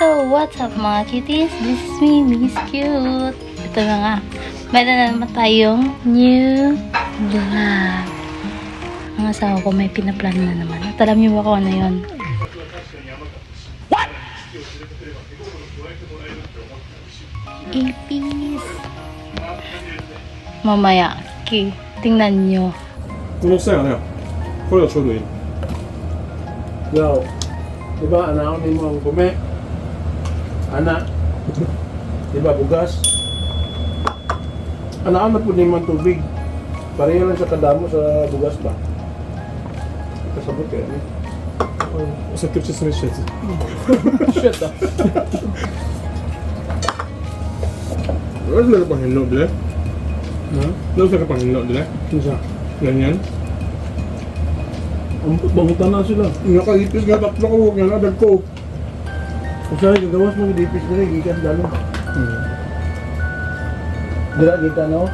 So, what's up mga cuties? This is me, Miss Cute. Ito na nga. Meron na naman tayong new vlog. Ang asawa ko may pinaplan na naman. At alam niyo ba kung ano yun? What? Ipis. Mamaya, tingnan nyo. この線はね、これがちょうどいいの。 Yo, di ba anaonin mo ang kume? Anak, di ba bugas? Anaan na po ni man tubig. Pareho lang sa kadamo sa bugas ba? Kasabot kaya ni. さっき説明したやつ。 Shit ah. Ano meron pang hinlo, dili? Ha? Ano sa pang hinlo, dili? Kinsa? Ganyan. Ang bangutan na sila. Nakaipis nga, tatlo ko, huwag nga nadag ko. Kung saan gagawas mo gidipis dili gikan dalo. Dira kita no.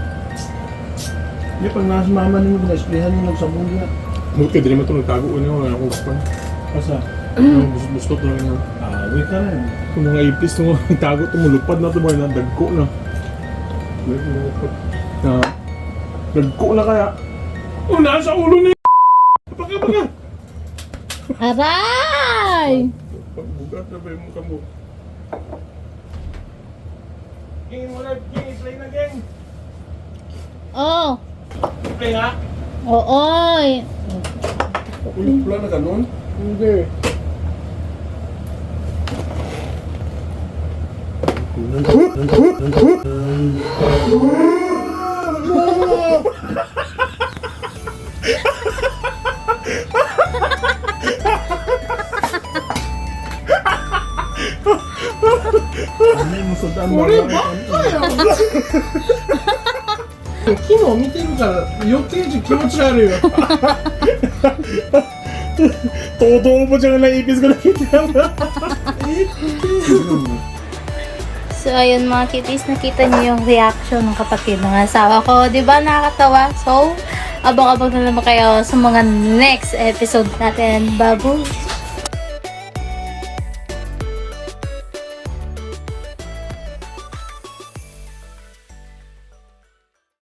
Di pag nasa mama nimo ginasplihan mo nagsabong niya. Buti, dili mo ito nagtago ko niya, wala akong kapan. Asa? Bustot lang nga. Wait ka rin. Kung mga ipis, ito mga tago, tumulupad na ito, mga nadag ko na. Nagko na kaya. Oh, nasa ulo ni Baka. Aray! Pagbugat na ba yung mukha mo? Game mo na, game, play na game. Oh! Play nga. Ooy! Ulit pula na ganun? Hindi. Ano yung musudan mo? 俺バカやん。昨日見てるから余計気持ち悪いよ。 Todo mo dyan na ipis ko nakita mo. So, ayun mga kitties, nakita niyo yung reaction ng kapatid ng asawa ko. Diba nakakatawa? So, abang-abang na naman kayo sa mga next episode natin. Babu!